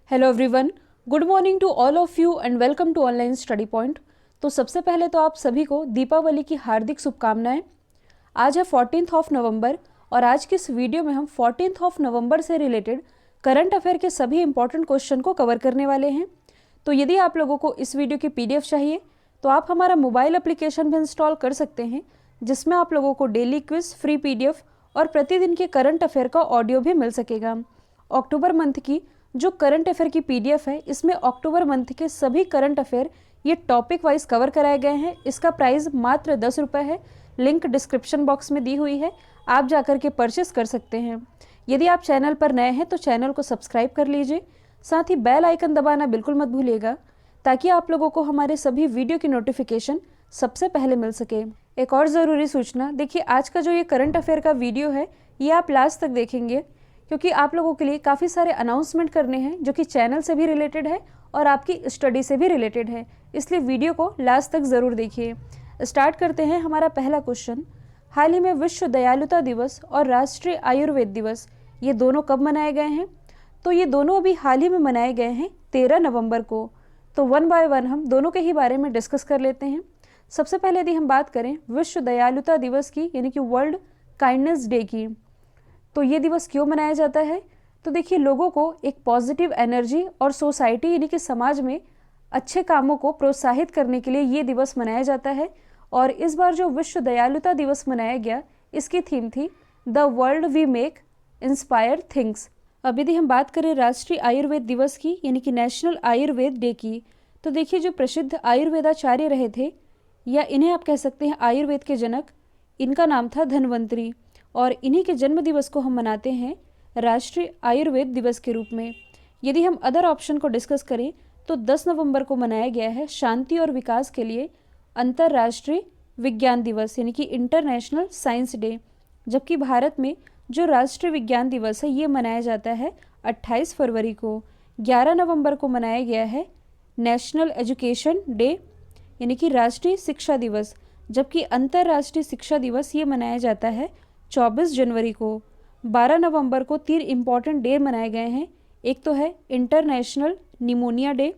Hello everyone, good morning to all of you and welcome to online study point. तो सबसे पहले तो आप सभी को दीपावली की हार्दिक शुभकामनाएं। आज है 14th ऑफ नवंबर और आज की इस वीडियो में हम 14th ऑफ नवंबर से रिलेटेड करंट अफेयर के सभी इंपॉर्टेंट क्वेश्चन को कवर करने वाले हैं। तो यदि आप लोगों को इस वीडियो की PDF चाहिए तो आप हमारा मोबाइल एप्लीकेशन भी इंस्टॉल कर सकते हैं, जिसमें आप लोगों को डेली क्विज, फ्री PDF और प्रतिदिन के करंट अफेयर का ऑडियो भी मिल सकेगा। अक्टूबर मंथ की जो करंट अफेयर की PDF है, इसमें अक्टूबर मंथ के सभी करंट अफेयर ये टॉपिक वाइज कवर कराए गए हैं। इसका प्राइस मात्र 10 रुपये है। लिंक डिस्क्रिप्शन बॉक्स में दी हुई है, आप जाकर के परचेस कर सकते हैं। यदि आप चैनल पर नए हैं तो चैनल को सब्सक्राइब कर लीजिए, साथ ही बेल आइकन दबाना बिल्कुल मत भूलिएगा ताकि आप लोगों को हमारे सभी वीडियो की नोटिफिकेशन सबसे पहले मिल सके। एक और ज़रूरी सूचना, देखिए आज का जो ये करंट अफेयर का वीडियो है ये आप लास्ट तक देखेंगे, क्योंकि आप लोगों के लिए काफ़ी सारे अनाउंसमेंट करने हैं जो कि चैनल से भी रिलेटेड है और आपकी स्टडी से भी रिलेटेड है, इसलिए वीडियो को लास्ट तक ज़रूर देखिए। स्टार्ट करते हैं हमारा पहला क्वेश्चन। हाल ही में विश्व दयालुता दिवस और राष्ट्रीय आयुर्वेद दिवस ये दोनों कब मनाए गए हैं? तो ये दोनों अभी हाल ही में मनाए गए हैं 13 नवंबर को। तो वन बाय वन हम दोनों के ही बारे में डिस्कस कर लेते हैं। सबसे पहले यदि हम बात करें विश्व दयालुता दिवस की, यानी कि वर्ल्ड काइंडनेस डे की, तो ये दिवस क्यों मनाया जाता है? तो देखिए, लोगों को एक पॉजिटिव एनर्जी और सोसाइटी यानी कि समाज में अच्छे कामों को प्रोत्साहित करने के लिए ये दिवस मनाया जाता है। और इस बार जो विश्व दयालुता दिवस मनाया गया, इसकी थीम थी the world we make inspire things. अब यदि हम बात करें राष्ट्रीय आयुर्वेद दिवस की, यानी कि नेशनल आयुर्वेद डे की, तो देखिए जो प्रसिद्ध आयुर्वेदाचार्य रहे थे, या इन्हें आप कह सकते हैं आयुर्वेद के जनक, इनका नाम था धन्वंतरी, और इन्हीं के जन्म दिवस को हम मनाते हैं राष्ट्रीय आयुर्वेद दिवस के रूप में। यदि हम अदर ऑप्शन को डिस्कस करें तो 10 नवंबर को मनाया गया है शांति और विकास के लिए अंतर्राष्ट्रीय विज्ञान दिवस, यानी कि इंटरनेशनल साइंस डे। जबकि भारत में जो राष्ट्रीय विज्ञान दिवस है ये मनाया जाता है 28 फरवरी को। 11 नवंबर को मनाया गया है नेशनल एजुकेशन डे, यानी कि राष्ट्रीय शिक्षा दिवस। जबकि अंतर्राष्ट्रीय शिक्षा दिवस ये मनाया जाता है 24 जनवरी को। 12 नवंबर को 3 इम्पॉर्टेंट डे मनाए गए हैं। एक तो है इंटरनेशनल निमोनिया डे,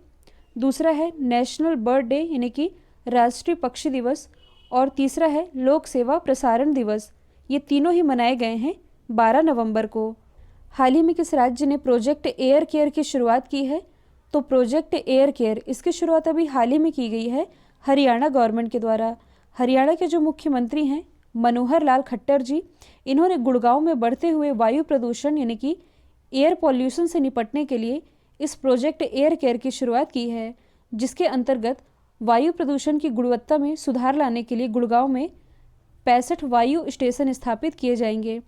दूसरा है नेशनल बर्ड डे यानी कि राष्ट्रीय पक्षी दिवस, और तीसरा है लोक सेवा प्रसारण दिवस। ये तीनों ही मनाए गए हैं 12 नवंबर को। हाल ही में किस राज्य ने प्रोजेक्ट एयर केयर की शुरुआत की है? तो प्रोजेक्ट एयर केयर, इसकी शुरुआत अभी हाल ही में की गई है हरियाणा गवर्नमेंट के द्वारा। हरियाणा के जो मुख्यमंत्री हैं मनोहर लाल खट्टर जी, इन्होंने गुड़गांव में बढ़ते हुए वायु प्रदूषण यानी कि एयर पॉल्यूशन से निपटने के लिए इस प्रोजेक्ट एयर केयर की शुरुआत की है, जिसके अंतर्गत वायु प्रदूषण की गुणवत्ता में सुधार लाने के लिए गुड़गांव में 65 वायु स्टेशन स्थापित किए जाएंगे।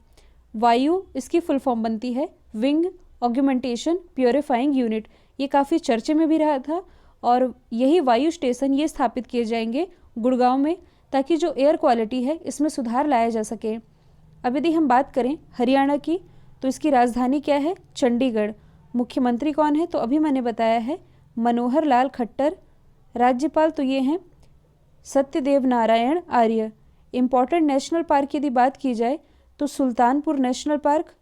वायु, इसकी फुल फॉर्म बनती है विंग ऑग्यूमेंटेशन प्योरीफाइंग यूनिट। ये काफ़ी चर्चे में भी रहा था और यही वायु स्टेशन ये स्थापित किए जाएंगे गुड़गांव में, ताकि जो एयर क्वालिटी है इसमें सुधार लाया जा सके। अब यदि हम बात करें हरियाणा की, तो इसकी राजधानी क्या है? चंडीगढ़। मुख्यमंत्री कौन है? तो अभी मैंने बताया है मनोहर लाल खट्टर। राज्यपाल तो ये हैं Satyadev Narayan Arya. Important national park की यदि बात की जाए तो सुल्तानपुर नेशनल पार्क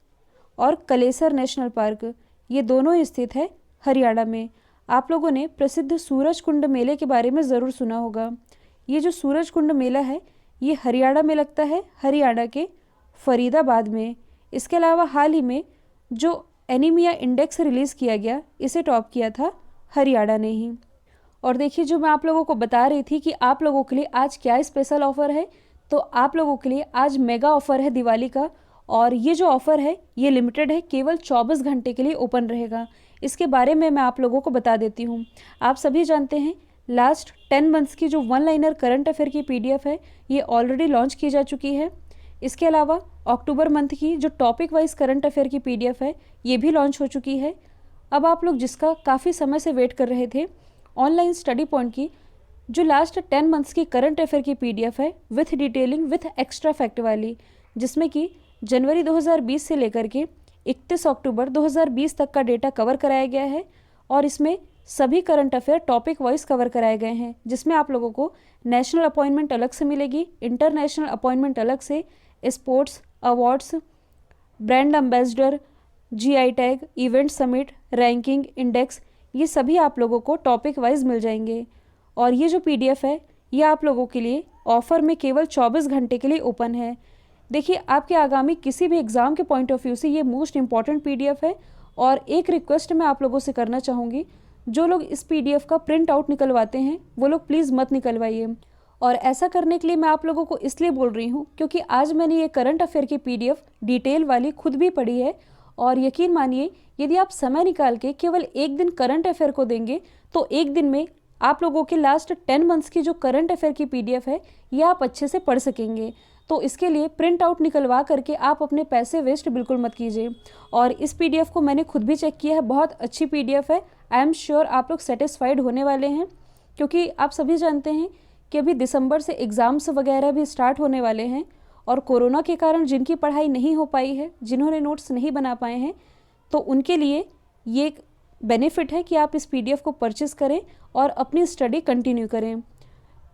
और कलेसर नेशनल पार्क, ये दोनों ही स्थित है हरियाणा में। आप लोगों ने प्रसिद्ध सूरज कुंड मेले के बारे में ज़रूर सुना होगा। ये जो सूरज कुंड मेला है ये हरियाणा में लगता है, हरियाणा के फरीदाबाद में। इसके अलावा हाल ही में जो एनीमिया इंडेक्स रिलीज़ किया गया, इसे टॉप किया था हरियाणा ने ही। और देखिए, जो मैं आप लोगों को बता रही थी कि आप लोगों के लिए आज क्या स्पेशल ऑफ़र है, तो आप लोगों के लिए आज मेगा ऑफ़र है दिवाली का। और ये जो ऑफ़र है ये लिमिटेड है, केवल 24 घंटे के लिए ओपन रहेगा। इसके बारे में मैं आप लोगों को बता देती हूँ। आप सभी जानते हैं लास्ट 10 मंथ्स की जो वन लाइनर करंट अफेयर की PDF है ये ऑलरेडी लॉन्च की जा चुकी है। इसके अलावा अक्टूबर मंथ की जो टॉपिक वाइज करंट अफेयर की PDF है ये भी लॉन्च हो चुकी है। अब आप लोग जिसका काफ़ी समय से वेट कर रहे थे, ऑनलाइन स्टडी पॉइंट की जो लास्ट 10 मंथ्स की करंट अफेयर की PDF है with detailing with extra fact वाली, जिसमें कि जनवरी 2020 से लेकर के 31 अक्टूबर 2020 तक का डेटा कवर कराया गया है। और इसमें सभी current affair topic wise cover कराए गए हैं, जिसमें आप लोगों को नेशनल अपॉइंटमेंट अलग से मिलेगी, इंटरनेशनल अपॉइंटमेंट अलग से, sports, awards, brand ambassador, GI tag, event summit, ranking, index, ये सभी आप लोगों को टॉपिक वाइज मिल जाएंगे। और ये जो PDF है ये आप लोगों के लिए ऑफ़र में केवल 24 घंटे के लिए ओपन है। देखिए, आपके आगामी किसी भी एग्ज़ाम के पॉइंट ऑफ व्यू से ये मोस्ट इंपॉर्टेंट PDF है। और एक रिक्वेस्ट मैं आप लोगों से करना चाहूँगी, जो लोग इस PDF का प्रिंट आउट निकलवाते हैं वो लोग प्लीज़ मत निकलवाइए। और ऐसा करने के लिए मैं आप लोगों को इसलिए बोल रही हूँ क्योंकि आज मैंने ये करंट अफेयर की PDF डिटेल वाली खुद भी पढ़ी है। और यकीन मानिए, यदि आप समय निकाल के केवल एक दिन करंट अफेयर को देंगे तो एक दिन में आप लोगों के लास्ट 10 मंथ्स की जो करंट अफेयर की PDF है ये आप अच्छे से पढ़ सकेंगे। तो इसके लिए प्रिंट आउट निकलवा करके आप अपने पैसे वेस्ट बिल्कुल मत कीजिए। और इस PDF को मैंने खुद भी चेक किया है, बहुत अच्छी PDF है। आई एम श्योर आप लोग सेटिस्फाइड होने वाले हैं, क्योंकि आप सभी जानते हैं कि अभी दिसंबर से एग्ज़ाम्स वगैरह भी स्टार्ट होने वाले हैं। और कोरोना के कारण जिनकी पढ़ाई नहीं हो पाई है, जिन्होंने नोट्स नहीं बना पाए हैं, तो उनके लिए ये एक बेनिफिट है कि आप इस PDF को परचेज़ करें और अपनी स्टडी कंटिन्यू करें।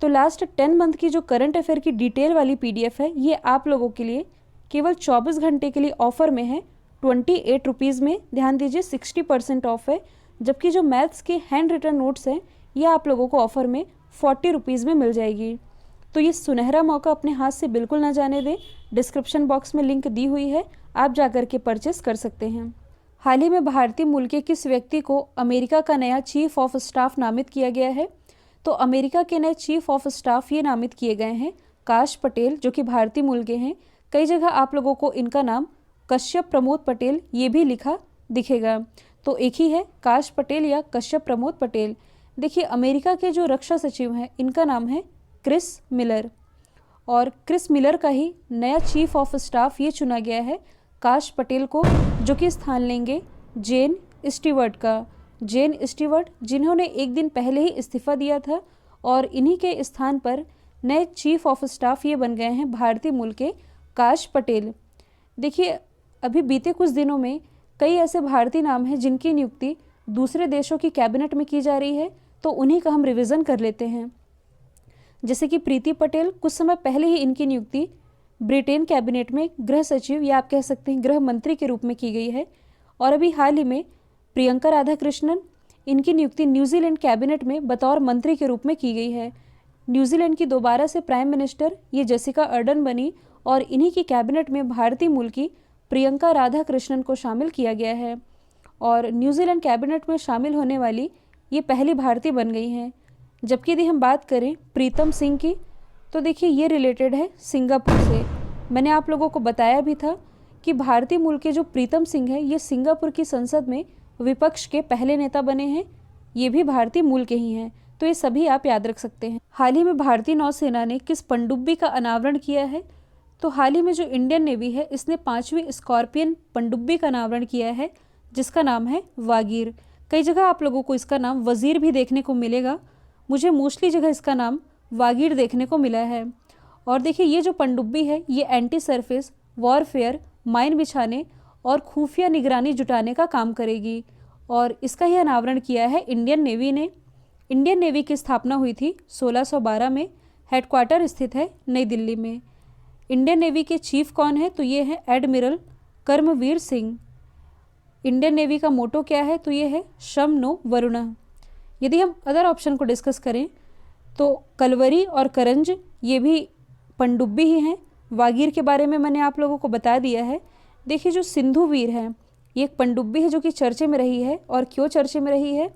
तो लास्ट 10 मंथ की जो करंट अफेयर की डिटेल वाली PDF है ये आप लोगों के लिए केवल 24 घंटे के लिए ऑफ़र में है 28 रुपीज़ में। ध्यान दीजिए, 60% ऑफ है। जबकि जो मैथ्स के हैंड रिटन नोट्स हैं ये आप लोगों को ऑफ़र में 40 रुपीज़ में मिल जाएगी। तो ये सुनहरा मौका अपने हाथ से बिल्कुल ना जाने दें। डिस्क्रिप्शन बॉक्स में लिंक दी हुई है, आप जा कर के परचेस कर सकते हैं। हाल ही में भारतीय मूल के किस व्यक्ति को अमेरिका का नया चीफ ऑफ स्टाफ नामित किया गया है? तो अमेरिका के नए चीफ ऑफ स्टाफ ये नामित किए गए हैं काश पटेल, जो कि भारतीय मूल के हैं। कई जगह आप लोगों को इनका नाम कश्यप प्रमोद पटेल ये भी लिखा दिखेगा, तो एक ही है, काश पटेल या कश्यप प्रमोद पटेल। देखिए, अमेरिका के जो रक्षा सचिव हैं इनका नाम है क्रिस मिलर, और क्रिस मिलर का ही नया चीफ ऑफ स्टाफ ये चुना गया है काश पटेल को, जो कि स्थान लेंगे जेन स्टीवर्ट का। जेन स्टीवर्ट जिन्होंने एक दिन पहले ही इस्तीफ़ा दिया था, और इन्हीं के स्थान पर नए चीफ ऑफ स्टाफ ये बन गए हैं भारतीय मूल के काश पटेल। देखिए, अभी बीते कुछ दिनों में कई ऐसे भारतीय नाम हैं जिनकी नियुक्ति दूसरे देशों की कैबिनेट में की जा रही है, तो उन्हीं का हम रिवीजन कर लेते हैं। जैसे कि प्रीति पटेल, कुछ समय पहले ही इनकी नियुक्ति ब्रिटेन कैबिनेट में गृह सचिव या आप कह सकते हैं गृह मंत्री के रूप में की गई है। और अभी हाल ही में प्रियंका राधाकृष्णन, इनकी नियुक्ति न्यूजीलैंड कैबिनेट में बतौर मंत्री के रूप में की गई है। न्यूजीलैंड की दोबारा से प्राइम मिनिस्टर ये जेसिका अर्डन बनी, और इन्हीं की कैबिनेट में भारतीय मूल की प्रियंका राधाकृष्णन को शामिल किया गया है। और न्यूजीलैंड कैबिनेट में शामिल होने वाली ये पहली भारतीय बन गई हैं। जबकि यदि हम बात करें प्रीतम सिंह की, तो देखिए ये रिलेटेड है सिंगापुर से। मैंने आप लोगों को बताया भी था कि भारतीय मूल के जो प्रीतम सिंह है ये सिंगापुर की संसद में विपक्ष के पहले नेता बने हैं, ये भी भारतीय मूल के ही हैं। तो ये सभी आप याद रख सकते हैं। हाल ही में भारतीय नौसेना ने किस पनडुब्बी का अनावरण किया है? तो हाल ही में जो इंडियन नेवी है इसने 5वीं स्कॉर्पियन पनडुब्बी का अनावरण किया है, जिसका नाम है वागीर। कई जगह आप लोगों को इसका नाम वजीर भी देखने को मिलेगा, मुझे मोस्टली जगह इसका नाम वागीर देखने को मिला है। और देखिए, ये जो पनडुब्बी है ये एंटी सरफेस वॉरफेयर, माइन बिछाने और खुफिया निगरानी जुटाने का काम करेगी, और इसका ही अनावरण किया है इंडियन नेवी ने। इंडियन नेवी की स्थापना हुई थी 1612 में, हेडक्वार्टर स्थित है नई दिल्ली में। इंडियन नेवी के चीफ कौन है? तो ये है एडमिरल कर्मवीर सिंह। इंडियन नेवी का मोटो क्या है? तो ये है श्रम नो वरुणा। यदि हम अदर ऑप्शन को डिस्कस करें तो कलवरी और करंज ये भी पनडुब्बी ही हैं। वागीर के बारे में मैंने आप लोगों को बता दिया है। देखिए, जो सिंधु वीर है ये एक पनडुब्बी है जो कि चर्चे में रही है, और क्यों चर्चे में रही है?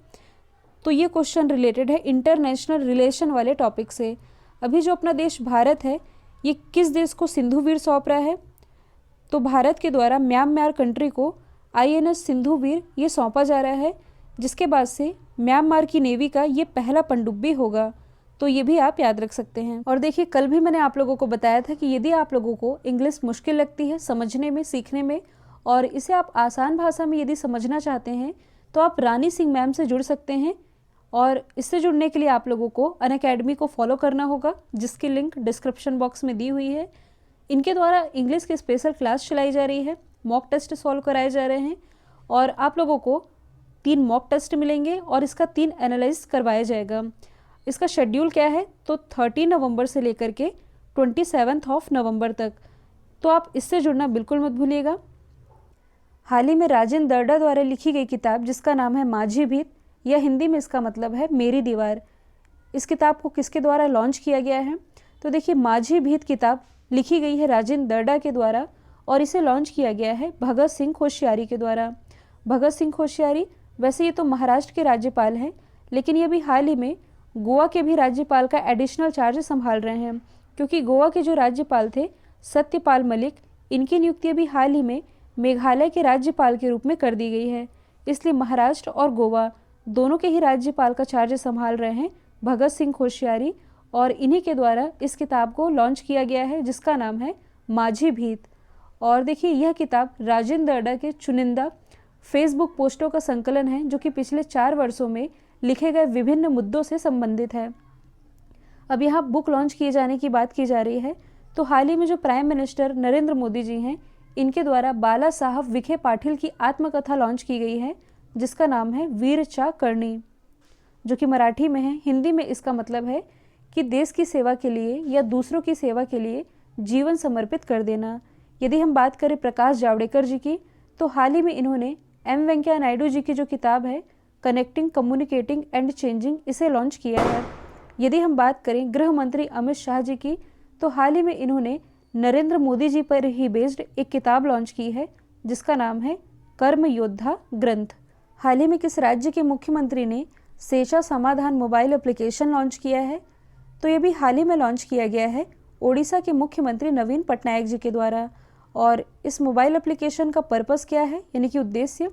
तो ये क्वेश्चन रिलेटेड है इंटरनेशनल रिलेशन वाले टॉपिक से। अभी जो अपना देश भारत है ये किस देश को सिंधु वीर सौंप रहा है? तो भारत के द्वारा म्यांमार कंट्री को INS सिंधु वीर ये सौंपा जा रहा है, जिसके बाद से म्यांमार की नेवी का ये पहला पनडुब्बी होगा। तो ये भी आप याद रख सकते हैं। और देखिए, कल भी मैंने आप लोगों को बताया था कि यदि आप लोगों को इंग्लिश मुश्किल लगती है समझने में, सीखने में, और इसे आप आसान भाषा में यदि समझना चाहते हैं तो आप रानी सिंह मैम से जुड़ सकते हैं। और इससे जुड़ने के लिए आप लोगों को अनअकैडमी को फॉलो करना होगा, जिसकी लिंक डिस्क्रिप्शन बॉक्स में दी हुई है। इनके द्वारा इंग्लिश की स्पेशल क्लास चलाई जा रही है, मॉक टेस्ट सॉल्व कराए जा रहे हैं, और आप लोगों को 3 मॉक टेस्ट मिलेंगे और इसका 3 एनालाइज करवाया जाएगा। इसका शेड्यूल क्या है? तो 30 नवंबर से लेकर के 27 नवंबर तक। तो आप इससे जुड़ना बिल्कुल मत भूलिएगा। हाल ही में राजेंद्र दर्डा द्वारा लिखी गई किताब जिसका नाम है माझी भीत, या हिंदी में इसका मतलब है मेरी दीवार, इस किताब को किसके द्वारा लॉन्च किया गया है? तो देखिए, माझी भीत किताब लिखी गई है राजेंद्र दर्डा के द्वारा और इसे लॉन्च किया गया है भगत सिंह कोश्यारी के द्वारा। भगत सिंह कोश्यारी वैसे ये तो महाराष्ट्र के राज्यपाल हैं, लेकिन ये भी हाल ही में गोवा के भी राज्यपाल का एडिशनल चार्ज संभाल रहे हैं, क्योंकि गोवा के जो राज्यपाल थे सत्यपाल मलिक, इनकी नियुक्ति भी हाल ही में मेघालय के राज्यपाल के रूप में कर दी गई है। इसलिए महाराष्ट्र और गोवा दोनों के ही राज्यपाल का चार्ज संभाल रहे हैं भगत सिंह कोश्यारी, और इन्हीं के द्वारा इस किताब को लॉन्च किया गया है जिसका नाम है माझी भीत। और देखिए, यह किताब राजेंद्र दर्डा के चुनिंदा फेसबुक पोस्टों का संकलन है जो कि पिछले 4 वर्षों में लिखे गए विभिन्न मुद्दों से संबंधित है। अब यहाँ बुक लॉन्च किए जाने की बात की जा रही है, तो हाल ही में जो प्राइम मिनिस्टर नरेंद्र मोदी जी हैं, इनके द्वारा बाला साहब विखे पाटिल की आत्मकथा लॉन्च की गई है जिसका नाम है वीर चा करणी, जो कि मराठी में है। हिंदी में इसका मतलब है कि देश की सेवा के लिए या दूसरों की सेवा के लिए जीवन समर्पित कर देना। यदि हम बात करें प्रकाश जावड़ेकर जी की, तो हाल ही में इन्होंने एम वेंकैया नायडू जी की जो किताब है कनेक्टिंग, कम्युनिकेटिंग एंड चेंजिंग, इसे लॉन्च किया है। यदि हम बात करें गृह मंत्री अमित शाह जी की, तो हाल ही में इन्होंने नरेंद्र मोदी जी पर ही बेस्ड एक किताब लॉन्च की है जिसका नाम है कर्म योद्धा ग्रंथ। हाल ही में किस राज्य के मुख्यमंत्री ने सेचा समाधान मोबाइल एप्लीकेशन लॉन्च किया है? तो ये भी हाल ही में लॉन्च किया गया है ओडिशा के मुख्यमंत्री नवीन पटनायक जी के द्वारा। और इस मोबाइल एप्लीकेशन का पर्पस क्या है, यानी कि उद्देश्य?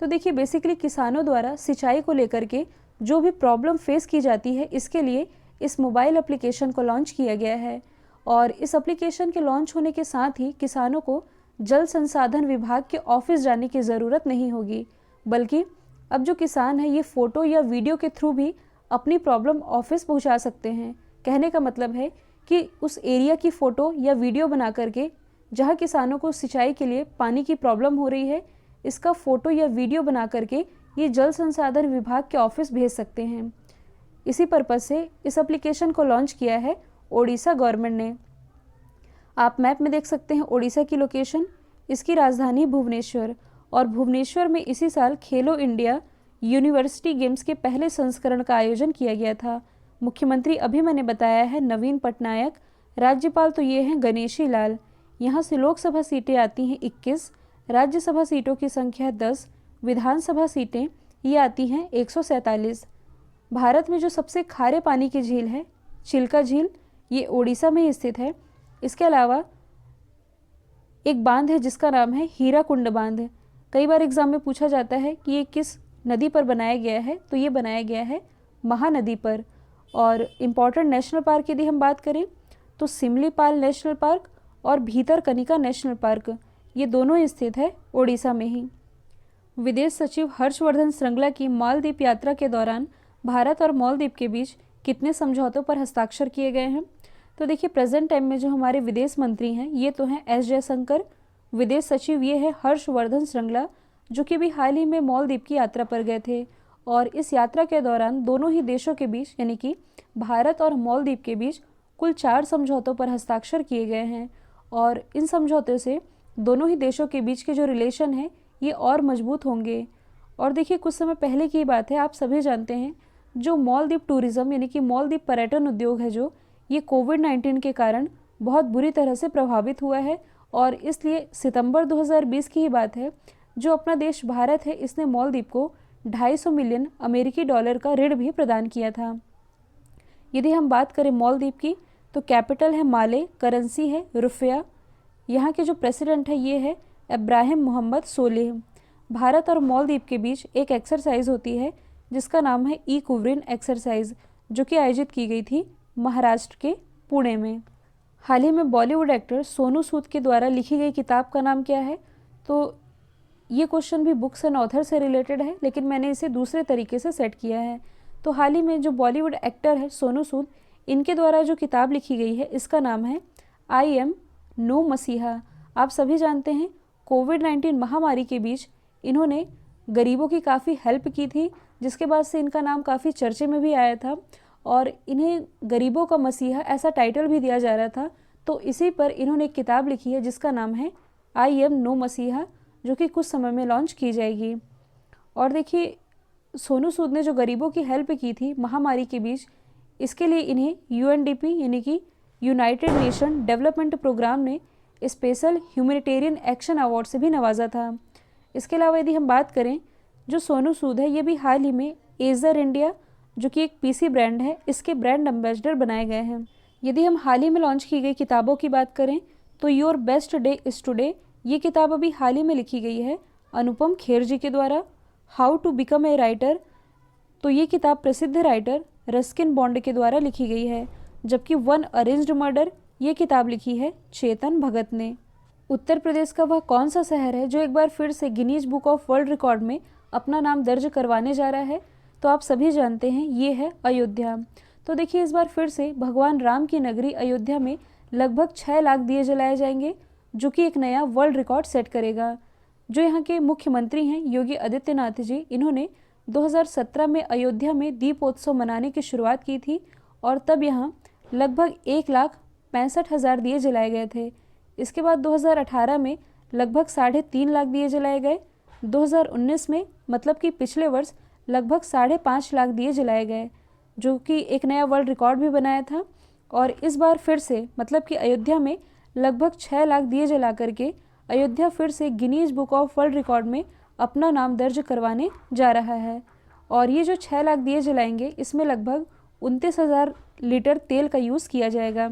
तो देखिए, बेसिकली किसानों द्वारा सिंचाई को लेकर के जो भी प्रॉब्लम फेस की जाती है, इसके लिए इस मोबाइल एप्लीकेशन को लॉन्च किया गया है। और इस एप्लीकेशन के लॉन्च होने के साथ ही किसानों को जल संसाधन विभाग के ऑफिस जाने की ज़रूरत नहीं होगी, बल्कि अब जो किसान है ये फ़ोटो या वीडियो के थ्रू भी अपनी प्रॉब्लम ऑफिस पहुंचा सकते हैं। कहने का मतलब है कि उस एरिया की फ़ोटो या वीडियो बना करके जहां किसानों को सिंचाई के लिए पानी की प्रॉब्लम हो रही है, इसका फ़ोटो या वीडियो बना करके ये जल संसाधन विभाग के ऑफिस भेज सकते हैं। इसी पर्पज़ से इस एप्लीकेशन को लॉन्च किया है ओडिशा गवर्नमेंट ने। आप मैप में देख सकते हैं ओडिशा की लोकेशन, इसकी राजधानी भुवनेश्वर, और भुवनेश्वर में इसी साल खेलो इंडिया यूनिवर्सिटी गेम्स के पहले संस्करण का आयोजन किया गया था। मुख्यमंत्री अभी मैंने बताया है नवीन पटनायक, राज्यपाल तो ये हैं गणेशी लाल। यहाँ से लोकसभा सीटें आती हैं 21, राज्यसभा सीटों की संख्या 10, विधानसभा सीटें ये आती हैं 147। भारत में जो सबसे खारे पानी की झील है चिल्का झील, ये ओडिशा में ही स्थित है। इसके अलावा एक बांध है जिसका नाम है हीराकुंड बांध। कई बार एग्जाम में पूछा जाता है कि ये किस नदी पर बनाया गया है, तो ये बनाया गया है महानदी पर। और इम्पॉर्टेंट नेशनल पार्क यदि हम बात करें तो सिमलीपाल नेशनल पार्क और भीतरकनिका नेशनल पार्क, ये दोनों स्थित है ओडिशा में ही। विदेश सचिव हर्षवर्धन श्रृंगला की मालदीव यात्रा के दौरान भारत और मालदीव के बीच कितने समझौतों पर हस्ताक्षर किए गए हैं? तो देखिए, प्रेजेंट टाइम में जो हमारे विदेश मंत्री हैं ये तो हैं एस जयशंकर, विदेश सचिव ये है हर्षवर्धन श्रृंगला, जो कि भी हाल ही में मालदीव की यात्रा पर गए थे। और इस यात्रा के दौरान दोनों ही देशों के बीच, यानी कि भारत और मालदीव के बीच कुल 4 समझौतों पर हस्ताक्षर किए गए हैं। और इन समझौते से दोनों ही देशों के बीच के जो रिलेशन है ये और मजबूत होंगे। और देखिए, कुछ समय पहले की बात है, आप सभी जानते हैं जो मालदीव टूरिज़्म यानी कि मालदीव पर्यटन उद्योग है जो, ये कोविड-19 के कारण बहुत बुरी तरह से प्रभावित हुआ है। और इसलिए सितंबर 2020 की ही बात है, जो अपना देश भारत है इसने मालदीव को 250 मिलियन अमेरिकी डॉलर का ऋण भी प्रदान किया था। यदि हम बात करें मालदीव की, तो कैपिटल है माले, करेंसी है रुपया, यहाँ के जो प्रेसिडेंट है ये है इब्राहिम मोहम्मद सोलेह। भारत और मालदीव के बीच एक एक्सरसाइज होती है जिसका नाम है ई कुवरिन एक्सरसाइज, जो कि आयोजित की गई थी महाराष्ट्र के पुणे में। हाल ही में बॉलीवुड एक्टर सोनू सूद के द्वारा लिखी गई किताब का नाम क्या है? तो ये क्वेश्चन भी बुक्स एंड ऑथर से रिलेटेड है, लेकिन मैंने इसे दूसरे तरीके से सेट किया है। तो हाल ही में जो बॉलीवुड एक्टर है सोनू सूद, इनके द्वारा जो किताब लिखी गई है इसका नाम है आई एम नो मसीहा। आप सभी जानते हैं कोविड-19 महामारी के बीच इन्होंने गरीबों की काफ़ी हेल्प की थी, जिसके बाद से इनका नाम काफ़ी चर्चे में भी आया था और इन्हें गरीबों का मसीहा ऐसा टाइटल भी दिया जा रहा था। तो इसी पर इन्होंने एक किताब लिखी है जिसका नाम है आई एम नो मसीहा, जो कि कुछ समय में लॉन्च की जाएगी। और देखिए, सोनू सूद ने जो गरीबों की हेल्प की थी महामारी के बीच, इसके लिए इन्हें यूएनडीपी यानी कि यूनाइटेड नेशन डेवलपमेंट प्रोग्राम ने स्पेशल ह्यूमैनिटेरियन एक्शन अवार्ड से भी नवाजा था। इसके अलावा यदि हम बात करें, जो सोनू सूद है ये भी हाल ही में एजर इंडिया जो कि एक पीसी ब्रांड है, इसके ब्रांड एम्बेसडर बनाए गए हैं। यदि हम हाल ही में लॉन्च की गई किताबों की बात करें तो your best day is today, ये किताब अभी हाल ही में लिखी गई है अनुपम खेर जी के द्वारा। How to become a writer, तो ये किताब प्रसिद्ध राइटर रस्किन बॉन्ड के द्वारा लिखी गई है। जबकि वन अरेंज्ड मर्डर, ये किताब लिखी है चेतन भगत ने। उत्तर प्रदेश का वह कौन सा शहर है जो एक बार फिर से Guinness book of world record में अपना नाम दर्ज करवाने जा रहा है? तो आप सभी जानते हैं ये है अयोध्या। तो देखिए, इस बार फिर से भगवान राम की नगरी अयोध्या में लगभग 6 लाख दिए जलाए जाएंगे, जो कि एक नया वर्ल्ड रिकॉर्ड सेट करेगा। जो यहाँ के मुख्यमंत्री हैं योगी आदित्यनाथ जी, इन्होंने 2017 में अयोध्या में दीपोत्सव मनाने की शुरुआत की थी और तब यहाँ लगभग 1,65,000 दिए जलाए गए थे। इसके बाद 2018 में लगभग 3.5 लाख दिए जलाए गए। 2019 में मतलब कि पिछले वर्ष लगभग 5.5 लाख दिए जलाए गए, जो कि एक नया वर्ल्ड रिकॉर्ड भी बनाया था। और इस बार फिर से मतलब कि अयोध्या में लगभग 6 लाख दिए जला करके अयोध्या फिर से Guinness book of world record में अपना नाम दर्ज करवाने जा रहा है। और ये जो 6 लाख दिए जलाएंगे, इसमें लगभग 29,000 लीटर तेल का यूज़ किया जाएगा।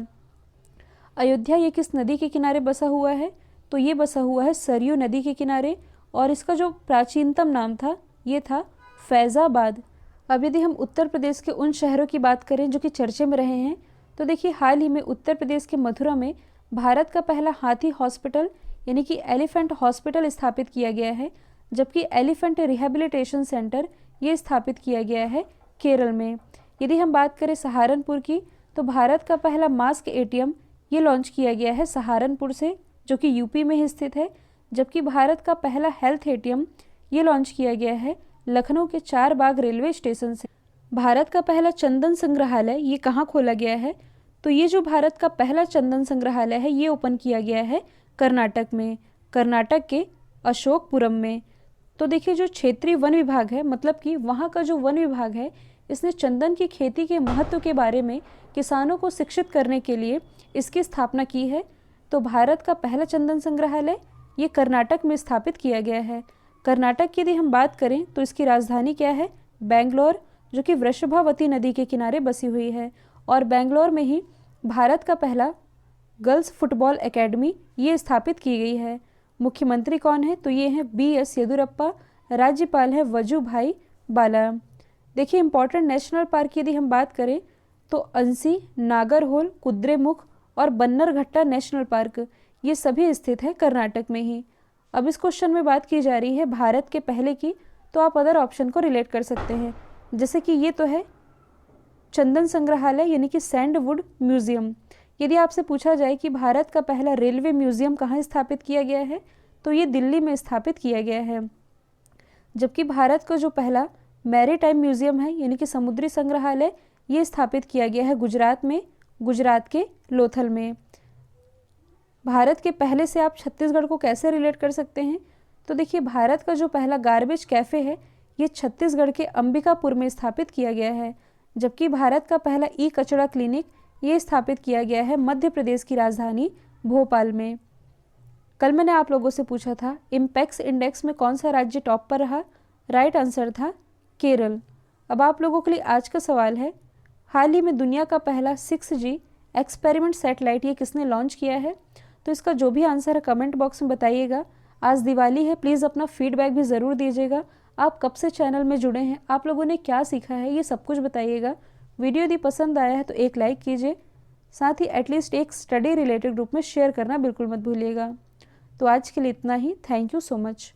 अयोध्या ये किस नदी के किनारे बसा हुआ है? तो ये बसा हुआ है सरयू नदी के किनारे, और इसका जो प्राचीनतम नाम था ये था फैज़ाबाद। अब यदि हम उत्तर प्रदेश के उन शहरों की बात करें जो कि चर्चे में रहे हैं, तो देखिए, हाल ही में उत्तर प्रदेश के मथुरा में भारत का पहला हाथी हॉस्पिटल यानी कि एलिफेंट हॉस्पिटल स्थापित किया गया है। जबकि एलिफेंट रिहेबिलिटेशन सेंटर ये स्थापित किया गया है केरल में। यदि हम बात करें सहारनपुर की, तो भारत का पहला मास्क एटीएम ये लॉन्च किया गया है सहारनपुर से, जो कि यूपी में ही स्थित है। जबकि भारत का पहला हेल्थ एटीएम ये लॉन्च किया गया है लखनऊ के चारबाग रेलवे स्टेशन से। भारत का पहला चंदन संग्रहालय ये कहाँ खोला गया है? तो ये जो भारत का पहला चंदन संग्रहालय है ये ओपन किया गया है कर्नाटक में, कर्नाटक के अशोकपुरम में। तो देखिए, जो क्षेत्रीय वन विभाग है, मतलब कि वहाँ का जो वन विभाग है, इसने चंदन की खेती के महत्व के बारे में किसानों को शिक्षित करने के लिए इसकी स्थापना की है। तो भारत का पहला चंदन संग्रहालय ये कर्नाटक में स्थापित किया गया है। कर्नाटक की यदि हम बात करें तो इसकी राजधानी क्या है? बेंगलोर, जो कि वृषभावती नदी के किनारे बसी हुई है। और बेंगलोर में ही भारत का पहला गर्ल्स फुटबॉल एकेडमी ये स्थापित की गई है। मुख्यमंत्री कौन है? तो ये हैं BS येदियुरप्पा। राज्यपाल है वजुभाई बाला। देखिए, इंपॉर्टेंट नेशनल पार्क की यदि हम बात करें तो अंसी, नागरहोल, कुद्रेमुख और बन्नरघट्टा नेशनल पार्क ये सभी स्थित है कर्नाटक में ही। अब इस क्वेश्चन में बात की जा रही है भारत के पहले की, तो आप अदर ऑप्शन को रिलेट कर सकते हैं। जैसे कि ये तो है चंदन संग्रहालय यानी कि सैंडवुड म्यूजियम। यदि आपसे पूछा जाए कि भारत का पहला रेलवे म्यूजियम कहाँ स्थापित किया गया है, तो ये दिल्ली में स्थापित किया गया है। जबकि भारत का जो पहला मैरीटाइम म्यूजियम है यानी कि समुद्री संग्रहालय ये स्थापित किया गया है गुजरात में, गुजरात के लोथल में। भारत के पहले से आप छत्तीसगढ़ को कैसे रिलेट कर सकते हैं? तो देखिए, भारत का जो पहला गार्बेज कैफ़े है ये छत्तीसगढ़ के अंबिकापुर में स्थापित किया गया है। जबकि भारत का पहला ई कचरा क्लिनिक ये स्थापित किया गया है मध्य प्रदेश की राजधानी भोपाल में। कल मैंने आप लोगों से पूछा था इम्पैक्स इंडेक्स में कौन सा राज्य टॉप पर रहा? राइट आंसर था केरल। अब आप लोगों के लिए आज का सवाल है, हाल ही में दुनिया का पहला 6G एक्सपेरिमेंट सैटेलाइट ये किसने लॉन्च किया है? तो इसका जो भी आंसर है कमेंट बॉक्स में बताइएगा। आज दिवाली है, प्लीज़ अपना फीडबैक भी ज़रूर दीजिएगा। आप कब से चैनल में जुड़े हैं, आप लोगों ने क्या सीखा है, ये सब कुछ बताइएगा। वीडियो यदि पसंद आया है तो एक लाइक कीजिए, साथ ही एटलीस्ट एक स्टडी रिलेटेड ग्रुप में शेयर करना बिल्कुल मत भूलिएगा। तो आज के लिए इतना ही। Thank you so much.